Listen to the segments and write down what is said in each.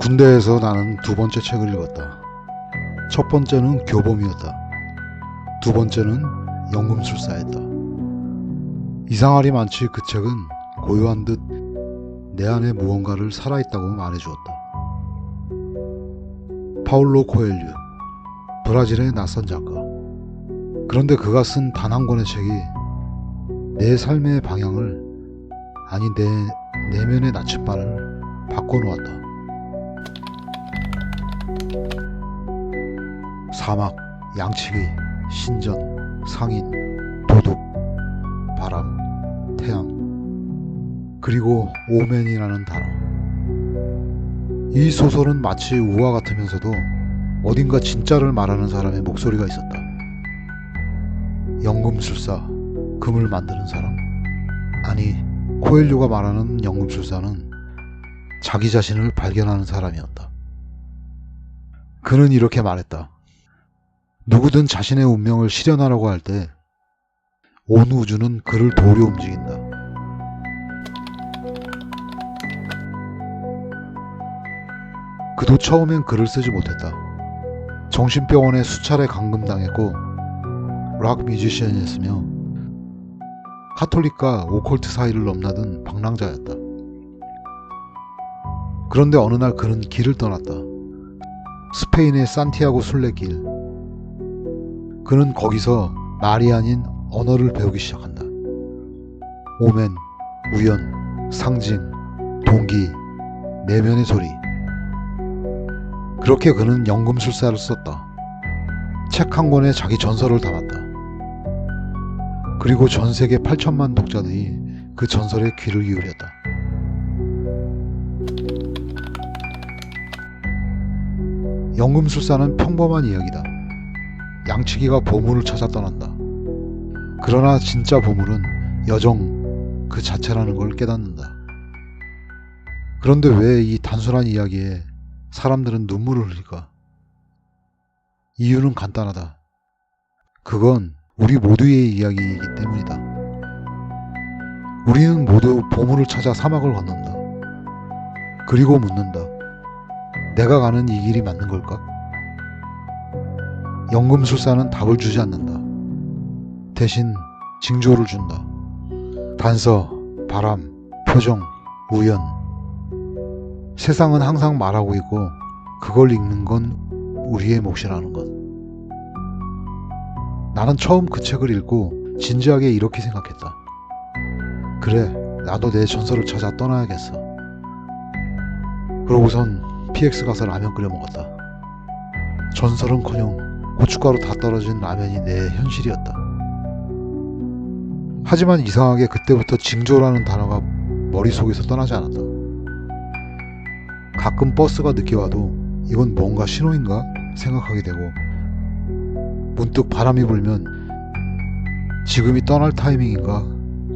군대에서 나는 두 번째 책을 읽었다. 첫 번째는 교범이었다. 두 번째는 연금술사였다. 이상할이 많지 그 책은 고요한 듯 내 안에 무언가를 살아있다고 말해주었다. 파울로 코엘류, 브라질의 낯선 작가. 그런데 그가 쓴 단 한 권의 책이 내 삶의 방향을, 아니 내 내면의 나침반을 바꿔놓았다. 사막, 양치기, 신전, 상인, 도둑, 바람, 태양, 그리고 오맨이라는 단어. 이 소설은 마치 우화 같으면서도 어딘가 진짜를 말하는 사람의 목소리가 있었다. 연금술사, 금을 만드는 사람. 아니, 코엘류가 말하는 연금술사는 자기 자신을 발견하는 사람이었다. 그는 이렇게 말했다. 누구든 자신의 운명을 실현하려고 할 때 온 우주는 그를 도우려 움직인다. 그도 처음엔 글을 쓰지 못했다. 정신병원에 수차례 감금당했고 락 뮤지션이었으며 카톨릭과 오컬트 사이를 넘나든 방랑자였다. 그런데 어느 날 그는 길을 떠났다. 스페인의 산티아고 순례길. 그는 거기서 말이 아닌 언어를 배우기 시작한다. 오멘, 우연, 상징, 동기, 내면의 소리. 그렇게 그는 연금술사를 썼다. 책 한 권에 자기 전설을 담았다. 그리고 전 세계 8천만 독자들이 그 전설에 귀를 기울였다. 연금술사는 평범한 이야기다. 양치기가 보물을 찾아 떠난다. 그러나 진짜 보물은 여정 그 자체라는 걸 깨닫는다. 그런데 왜 이 단순한 이야기에 사람들은 눈물을 흘릴까? 이유는 간단하다. 그건 우리 모두의 이야기이기 때문이다. 우리는 모두 보물을 찾아 사막을 건넌다. 그리고 묻는다. 내가 가는 이 길이 맞는 걸까? 연금술사는 답을 주지 않는다. 대신 징조를 준다. 단서, 바람, 표정, 우연. 세상은 항상 말하고 있고 그걸 읽는 건 우리의 몫이라는 것. 나는 처음 그 책을 읽고 진지하게 이렇게 생각했다. 그래, 나도 내 전설을 찾아 떠나야겠어. 그러고선 PX 가서 라면 끓여 먹었다. 전설은커녕 고춧가루 다 떨어진 라면이 내 현실이었다. 하지만 이상하게 그때부터 징조라는 단어가 머릿속에서 떠나지 않았다. 가끔 버스가 늦게 와도 이건 뭔가 신호인가 생각하게 되고, 문득 바람이 불면 지금이 떠날 타이밍인가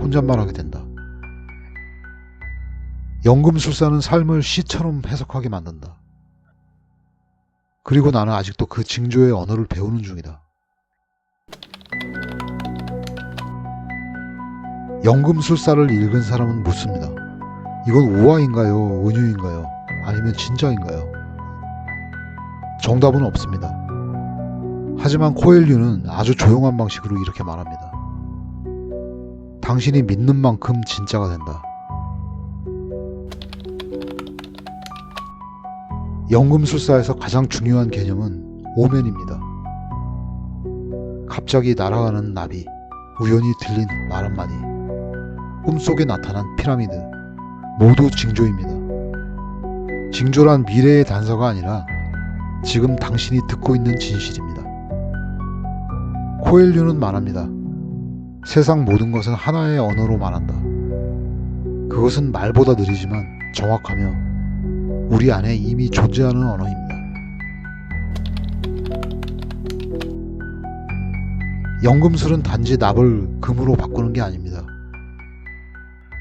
혼잣말하게 된다. 연금술사는 삶을 시처럼 해석하게 만든다. 그리고 나는 아직도 그 징조의 언어를 배우는 중이다. 연금술사를 읽은 사람은 묻습니다. 이건 우화인가요? 은유인가요? 아니면 진짜인가요? 정답은 없습니다. 하지만 코엘류는 아주 조용한 방식으로 이렇게 말합니다. 당신이 믿는 만큼 진짜가 된다. 연금술사에서 가장 중요한 개념은 오멘입니다. 갑자기 날아가는 나비, 우연히 들린 말 한마디, 꿈속에 나타난 피라미드, 모두 징조입니다. 징조란 미래의 단서가 아니라 지금 당신이 듣고 있는 진실입니다. 코엘류는 말합니다. 세상 모든 것은 하나의 언어로 말한다. 그것은 말보다 느리지만 정확하며 우리 안에 이미 존재하는 언어입니다. 연금술은 단지 납을 금으로 바꾸는 게 아닙니다.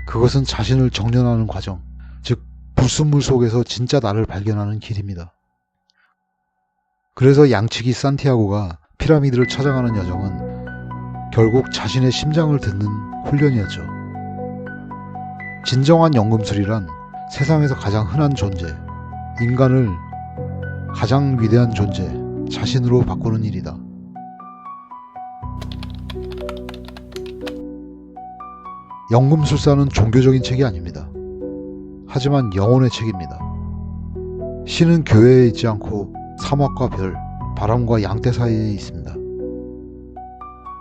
그것은 자신을 정련하는 과정, 즉 불순물 속에서 진짜 나를 발견하는 길입니다. 그래서 양치기 산티아고가 피라미드를 찾아가는 여정은 결국 자신의 심장을 듣는 훈련이었죠. 진정한 연금술이란 세상에서 가장 흔한 존재, 인간을 가장 위대한 존재, 자신으로 바꾸는 일이다. 연금술사는 종교적인 책이 아닙니다. 하지만 영혼의 책입니다. 신은 교회에 있지 않고 사막과 별, 바람과 양떼 사이에 있습니다.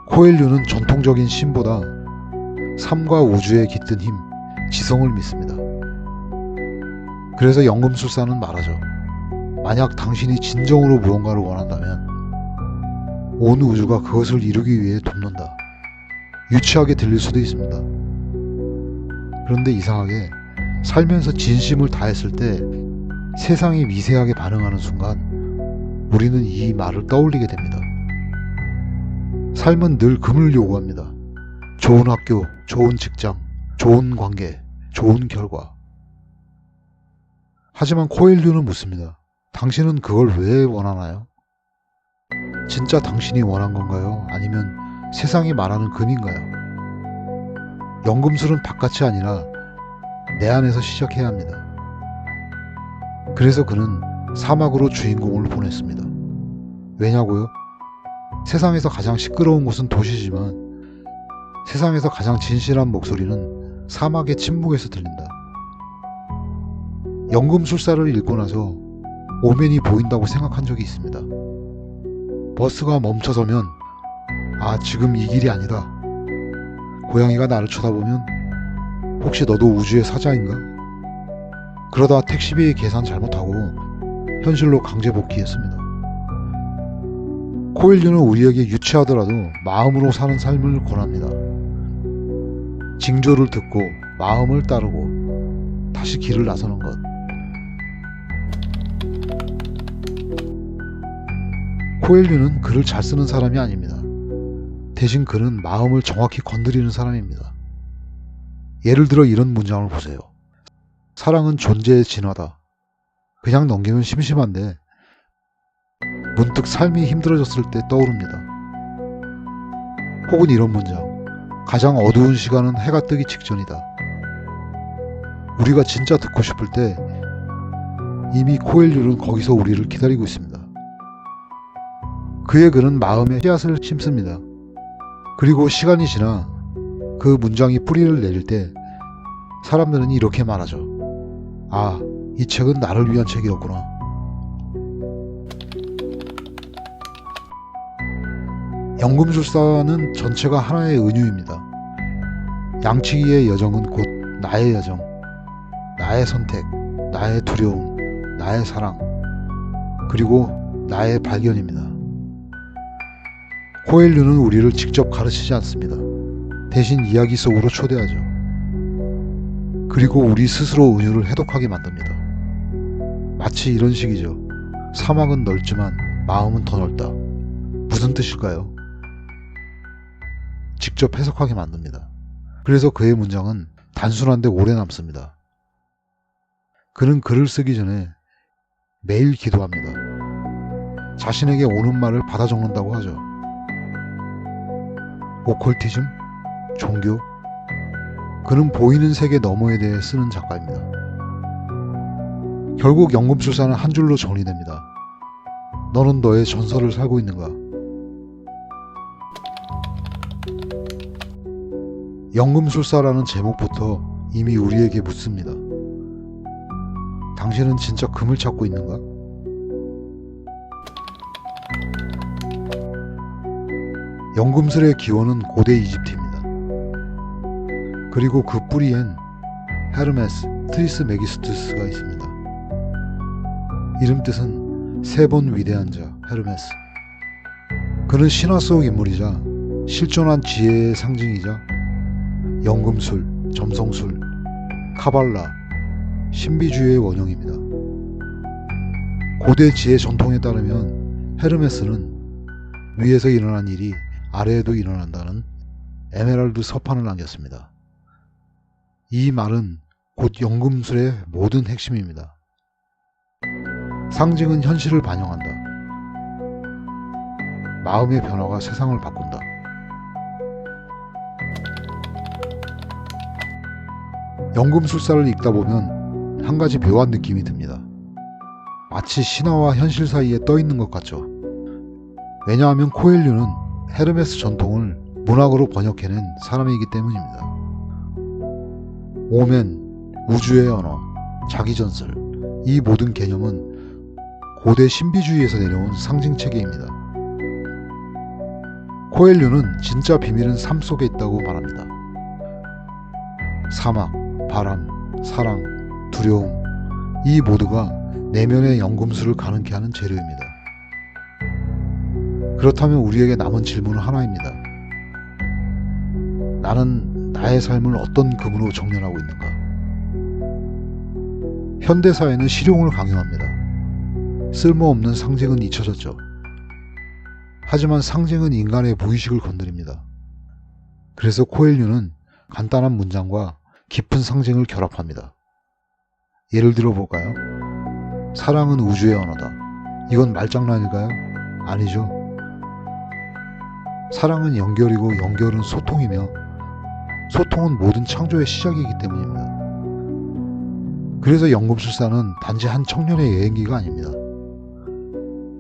코엘류는 전통적인 신보다 삶과 우주에 깃든 힘, 지성을 믿습니다. 그래서 연금술사는 말하죠. 만약 당신이 진정으로 무언가를 원한다면 온 우주가 그것을 이루기 위해 돕는다. 유치하게 들릴 수도 있습니다. 그런데 이상하게 살면서 진심을 다했을 때 세상이 미세하게 반응하는 순간 우리는 이 말을 떠올리게 됩니다. 삶은 늘 금을 요구합니다. 좋은 학교, 좋은 직장, 좋은 관계, 좋은 결과. 하지만 코엘류는 묻습니다. 당신은 그걸 왜 원하나요? 진짜 당신이 원한 건가요? 아니면 세상이 말하는 금인가요? 연금술은 바깥이 아니라 내 안에서 시작해야 합니다. 그래서 그는 사막으로 주인공을 보냈습니다. 왜냐고요? 세상에서 가장 시끄러운 곳은 도시지만 세상에서 가장 진실한 목소리는 사막의 침묵에서 들린다. 연금술사를 읽고 나서 오면이 보인다고 생각한 적이 있습니다. 버스가 멈춰서면 아, 지금 이 길이 아니다. 고양이가 나를 쳐다보면 혹시 너도 우주의 사자인가? 그러다 택시비 계산 잘못하고 현실로 강제 복귀했습니다. 코엘류는 우리에게 유치하더라도 마음으로 사는 삶을 권합니다. 징조를 듣고 마음을 따르고 다시 길을 나서는 것. 코엘류는 글을 잘 쓰는 사람이 아닙니다. 대신 그는 마음을 정확히 건드리는 사람입니다. 예를 들어 이런 문장을 보세요. 사랑은 존재의 진화다. 그냥 넘기면 심심한데 문득 삶이 힘들어졌을 때 떠오릅니다. 혹은 이런 문장. 가장 어두운 시간은 해가 뜨기 직전이다. 우리가 진짜 듣고 싶을 때 이미 코엘류는 거기서 우리를 기다리고 있습니다. 그의 글은 마음에 씨앗을 심습니다. 그리고 시간이 지나 그 문장이 뿌리를 내릴 때 사람들은 이렇게 말하죠. 아, 이 책은 나를 위한 책이었구나. 연금술사는 전체가 하나의 은유입니다. 양치기의 여정은 곧 나의 여정, 나의 선택, 나의 두려움, 나의 사랑, 그리고 나의 발견입니다. 코엘류는 우리를 직접 가르치지 않습니다. 대신 이야기 속으로 초대하죠. 그리고 우리 스스로 은유를 해독하게 만듭니다. 마치 이런 식이죠. 사막은 넓지만 마음은 더 넓다. 무슨 뜻일까요? 직접 해석하게 만듭니다. 그래서 그의 문장은 단순한데 오래 남습니다. 그는 글을 쓰기 전에 매일 기도합니다. 자신에게 오는 말을 받아 적는다고 하죠. 오컬티즘? 종교? 그는 보이는 세계 너머에 대해 쓰는 작가입니다. 결국 연금술사는 한 줄로 정리됩니다. 너는 너의 전설을 살고 있는가? 연금술사라는 제목부터 이미 우리에게 묻습니다. 당신은 진짜 금을 찾고 있는가? 연금술의 기원은 고대 이집트입니다. 그리고 그 뿌리엔 헤르메스 트리스메기스투스가 있습니다. 이름 뜻은 세 번 위대한 자 헤르메스. 그는 신화 속 인물이자 실존한 지혜의 상징이자 연금술, 점성술, 카발라, 신비주의의 원형입니다. 고대 지혜 전통에 따르면 헤르메스는 위에서 일어난 일이 아래에도 일어난다는 에메랄드 서판을 남겼습니다. 이 말은 곧 연금술의 모든 핵심입니다. 상징은 현실을 반영한다. 마음의 변화가 세상을 바꾼다. 연금술사를 읽다 보면 한 가지 묘한 느낌이 듭니다. 마치 신화와 현실 사이에 떠 있는 것 같죠. 왜냐하면 코엘류는 헤르메스 전통을 문학으로 번역해낸 사람이기 때문입니다. 오멘, 우주의 언어, 자기전설, 이 모든 개념은 고대 신비주의에서 내려온 상징체계입니다. 코엘류는 진짜 비밀은 삶 속에 있다고 말합니다. 사막, 바람, 사랑, 두려움, 이 모두가 내면의 연금술을 가능케 하는 재료입니다. 그렇다면 우리에게 남은 질문은 하나입니다. 나는 나의 삶을 어떤 금으로 정렬하고 있는가? 현대사회는 실용을 강요합니다. 쓸모없는 상징은 잊혀졌죠. 하지만 상징은 인간의 무의식을 건드립니다. 그래서 코엘류는 간단한 문장과 깊은 상징을 결합합니다. 예를 들어 볼까요? 사랑은 우주의 언어다. 이건 말장난일까요? 아니죠. 사랑은 연결이고 연결은 소통이며 소통은 모든 창조의 시작이기 때문입니다. 그래서 연금술사는 단지 한 청년의 여행기가 아닙니다.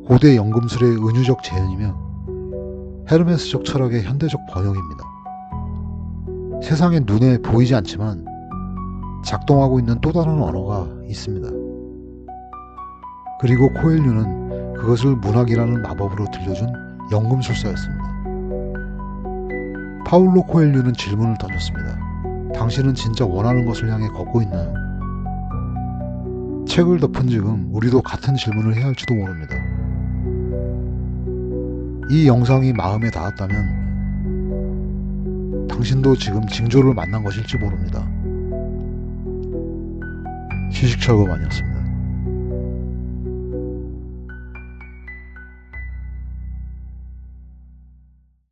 고대 연금술의 은유적 재현이며 헤르메스적 철학의 현대적 번역입니다. 세상에 눈에 보이지 않지만 작동하고 있는 또 다른 언어가 있습니다. 그리고 코엘류는 그것을 문학이라는 마법으로 들려준 연금술사였습니다. 파울로 코엘류는 질문을 던졌습니다. 당신은 진짜 원하는 것을 향해 걷고 있나요? 책을 덮은 지금 우리도 같은 질문을 해야 할지도 모릅니다. 이 영상이 마음에 닿았다면 당신도 지금 징조를 만난 것일지 모릅니다. 휴식철거반이었습니다.